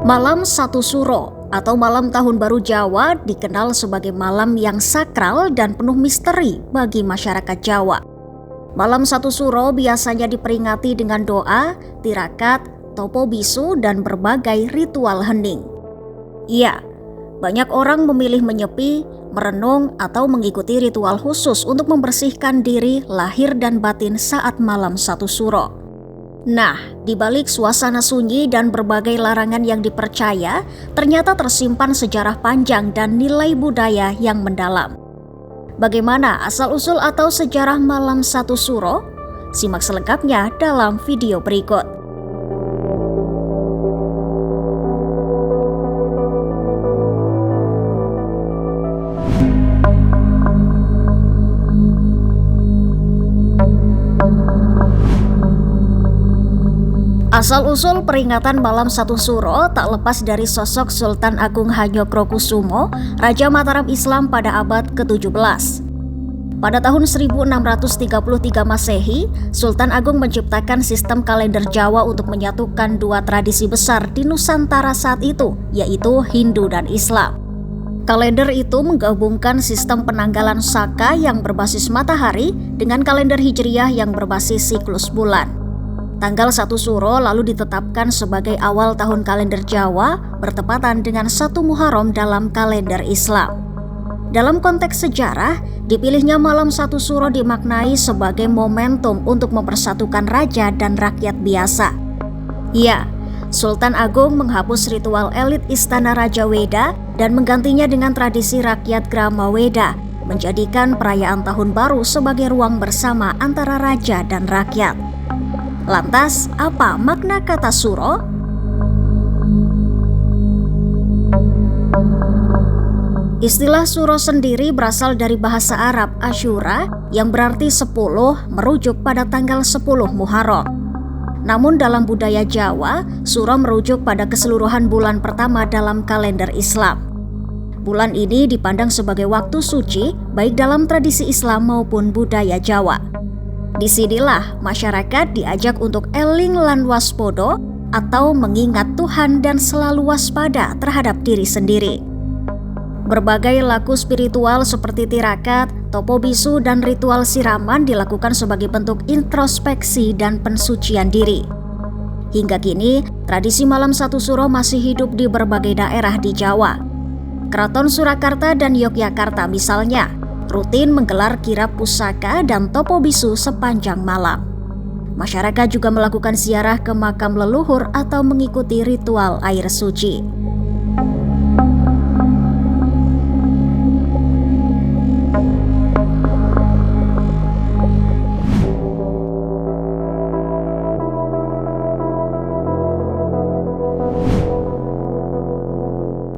Malam Satu Suro atau Malam Tahun Baru Jawa dikenal sebagai malam yang sakral dan penuh misteri bagi masyarakat Jawa. Malam Satu Suro biasanya diperingati dengan doa, tirakat, topo bisu, dan berbagai ritual hening. Iya, banyak orang memilih menyepi, merenung, atau mengikuti ritual khusus untuk membersihkan diri, lahir dan batin saat Malam Satu Suro. Nah, di balik suasana sunyi dan berbagai larangan yang dipercaya, ternyata tersimpan sejarah panjang dan nilai budaya yang mendalam. Bagaimana asal-usul atau sejarah Malam Satu Suro? Simak selengkapnya dalam video berikut. Asal-usul peringatan Malam Satu Suro tak lepas dari sosok Sultan Agung Hanyokrokusumo, Raja Mataram Islam pada abad ke-17. Pada tahun 1633 Masehi, Sultan Agung menciptakan sistem kalender Jawa untuk menyatukan dua tradisi besar di Nusantara saat itu, yaitu Hindu dan Islam. Kalender itu menggabungkan sistem penanggalan Saka yang berbasis matahari dengan kalender Hijriyah yang berbasis siklus bulan. Tanggal 1 Suro lalu ditetapkan sebagai awal tahun kalender Jawa bertepatan dengan 1 Muharram dalam kalender Islam. Dalam konteks sejarah, dipilihnya Malam Satu Suro dimaknai sebagai momentum untuk mempersatukan raja dan rakyat biasa. Ya, Sultan Agung menghapus ritual elit Istana Raja Weda dan menggantinya dengan tradisi rakyat Grama Weda, menjadikan perayaan Tahun Baru sebagai ruang bersama antara raja dan rakyat. Lantas, apa makna kata suro? Istilah suro sendiri berasal dari bahasa Arab Asyura yang berarti 10, merujuk pada tanggal 10 Muharram. Namun dalam budaya Jawa, suro merujuk pada keseluruhan bulan pertama dalam kalender Islam. Bulan ini dipandang sebagai waktu suci baik dalam tradisi Islam maupun budaya Jawa. Disinilah masyarakat diajak untuk eling lan waspodo atau mengingat Tuhan dan selalu waspada terhadap diri sendiri. Berbagai laku spiritual seperti tirakat, topo bisu, dan ritual siraman dilakukan sebagai bentuk introspeksi dan pensucian diri. Hingga kini, tradisi Malam Satu Suro masih hidup di berbagai daerah di Jawa. Keraton Surakarta dan Yogyakarta misalnya rutin menggelar kirab pusaka dan topo bisu sepanjang malam. Masyarakat juga melakukan ziarah ke makam leluhur atau mengikuti ritual air suci.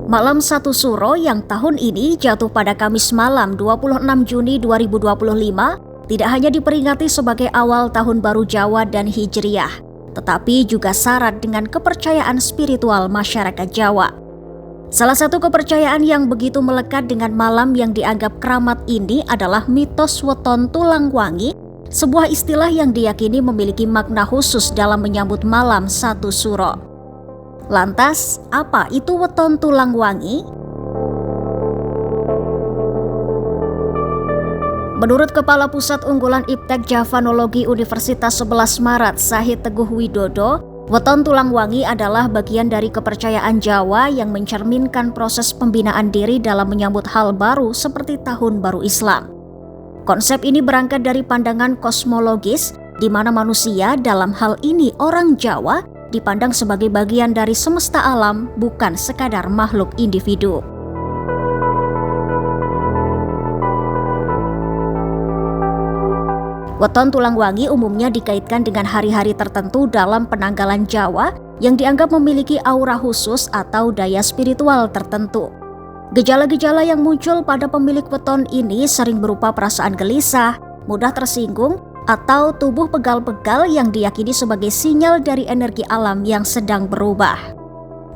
Malam Satu Suro yang tahun ini jatuh pada Kamis malam 26 Juni 2025 tidak hanya diperingati sebagai awal Tahun Baru Jawa dan Hijriyah, tetapi juga syarat dengan kepercayaan spiritual masyarakat Jawa. Salah satu kepercayaan yang begitu melekat dengan malam yang dianggap keramat ini adalah mitos weton tulang wangi, sebuah istilah yang diyakini memiliki makna khusus dalam menyambut Malam Satu Suro. Lantas, apa itu weton tulang wangi? Menurut Kepala Pusat Unggulan Iptek Javanologi Universitas 11 Maret, Sahid Teguh Widodo, weton tulang wangi adalah bagian dari kepercayaan Jawa yang mencerminkan proses pembinaan diri dalam menyambut hal baru seperti Tahun Baru Islam. Konsep ini berangkat dari pandangan kosmologis, di mana manusia, dalam hal ini orang Jawa, dipandang sebagai bagian dari semesta alam, bukan sekadar makhluk individu. Weton tulang wangi umumnya dikaitkan dengan hari-hari tertentu dalam penanggalan Jawa yang dianggap memiliki aura khusus atau daya spiritual tertentu. Gejala-gejala yang muncul pada pemilik weton ini sering berupa perasaan gelisah, mudah tersinggung, atau tubuh pegal-pegal yang diyakini sebagai sinyal dari energi alam yang sedang berubah.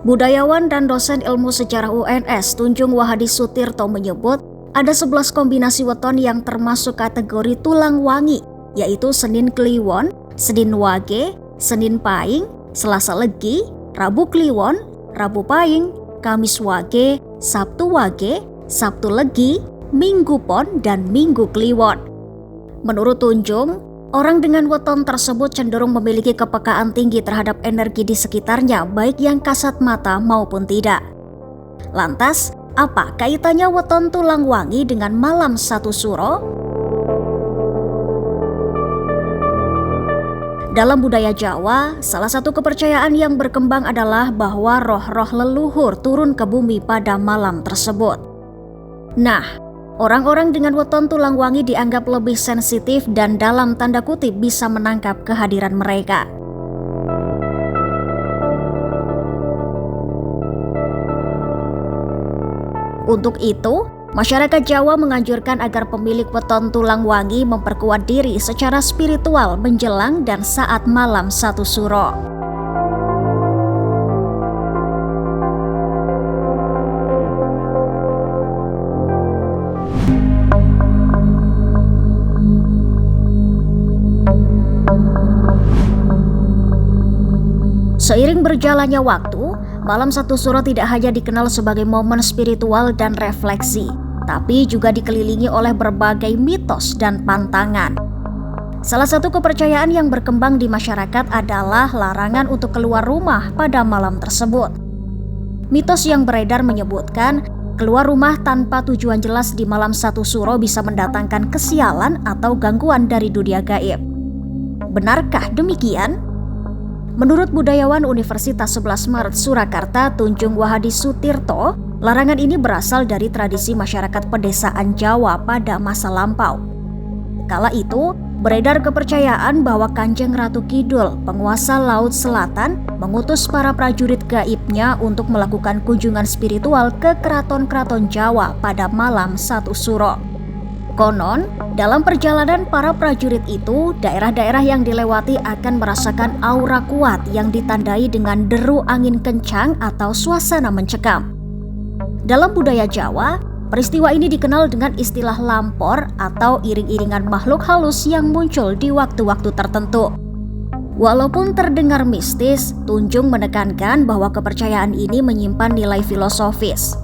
Budayawan dan dosen ilmu sejarah UNS Tunjung Wahadi Sutirto menyebut ada 11 kombinasi weton yang termasuk kategori tulang wangi, yaitu Senin Kliwon, Senin Wage, Senin Pahing, Selasa Legi, Rabu Kliwon, Rabu Pahing, Kamis Wage, Sabtu Wage, Sabtu Legi, Minggu Pon, dan Minggu Kliwon. Menurut Tunjung, orang dengan weton tersebut cenderung memiliki kepekaan tinggi terhadap energi di sekitarnya, baik yang kasat mata maupun tidak. Lantas, apa kaitannya weton tulang wangi dengan malam 1 Suro? Dalam budaya Jawa, salah satu kepercayaan yang berkembang adalah bahwa roh-roh leluhur turun ke bumi pada malam tersebut. Nah, orang-orang dengan weton tulang wangi dianggap lebih sensitif dan dalam tanda kutip bisa menangkap kehadiran mereka. Untuk itu, masyarakat Jawa menganjurkan agar pemilik weton tulang wangi memperkuat diri secara spiritual menjelang dan saat malam 1 Suro. Seiring berjalannya waktu, malam 1 Suro tidak hanya dikenal sebagai momen spiritual dan refleksi, tapi juga dikelilingi oleh berbagai mitos dan pantangan. Salah satu kepercayaan yang berkembang di masyarakat adalah larangan untuk keluar rumah pada malam tersebut. Mitos yang beredar menyebutkan keluar rumah tanpa tujuan jelas di malam 1 Suro bisa mendatangkan kesialan atau gangguan dari dunia gaib. Benarkah demikian? Menurut budayawan Universitas 11 Maret Surakarta, Tunjung Wahadi Sutirto, larangan ini berasal dari tradisi masyarakat pedesaan Jawa pada masa lampau. Kala itu, beredar kepercayaan bahwa Kanjeng Ratu Kidul, penguasa Laut Selatan, mengutus para prajurit gaibnya untuk melakukan kunjungan spiritual ke keraton-keraton Jawa pada malam 1 Suro. Konon, dalam perjalanan para prajurit itu, daerah-daerah yang dilewati akan merasakan aura kuat yang ditandai dengan deru angin kencang atau suasana mencekam. Dalam budaya Jawa, peristiwa ini dikenal dengan istilah lampor atau iring-iringan makhluk halus yang muncul di waktu-waktu tertentu. Walaupun terdengar mistis, Tunjung menekankan bahwa kepercayaan ini menyimpan nilai filosofis.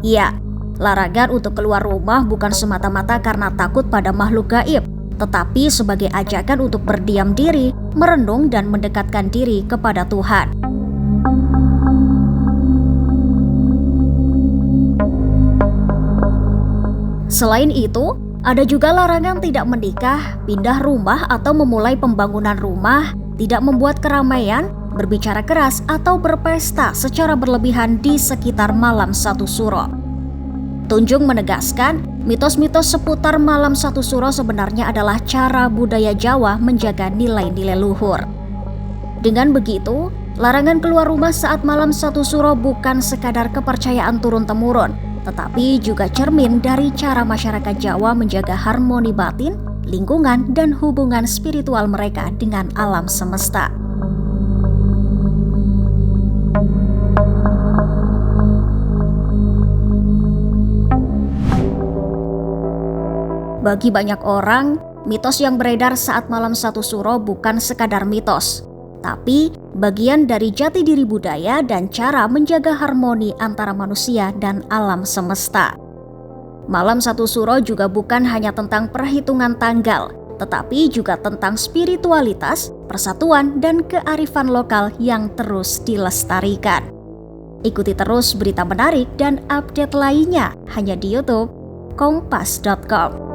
Ya, larangan untuk keluar rumah bukan semata-mata karena takut pada makhluk gaib, tetapi sebagai ajakan untuk berdiam diri, merenung dan mendekatkan diri kepada Tuhan. Selain itu, ada juga larangan tidak menikah, pindah rumah atau memulai pembangunan rumah, tidak membuat keramaian, berbicara keras atau berpesta secara berlebihan di sekitar malam 1 Suro. Tunjung menegaskan, mitos-mitos seputar malam 1 Suro sebenarnya adalah cara budaya Jawa menjaga nilai-nilai luhur. Dengan begitu, larangan keluar rumah saat malam 1 Suro bukan sekadar kepercayaan turun-temurun, tetapi juga cermin dari cara masyarakat Jawa menjaga harmoni batin, lingkungan, dan hubungan spiritual mereka dengan alam semesta. Bagi banyak orang, mitos yang beredar saat malam 1 Suro bukan sekadar mitos, tapi bagian dari jati diri budaya dan cara menjaga harmoni antara manusia dan alam semesta. Malam 1 Suro juga bukan hanya tentang perhitungan tanggal, tetapi juga tentang spiritualitas, persatuan, dan kearifan lokal yang terus dilestarikan. Ikuti terus berita menarik dan update lainnya hanya di YouTube Kompas.com.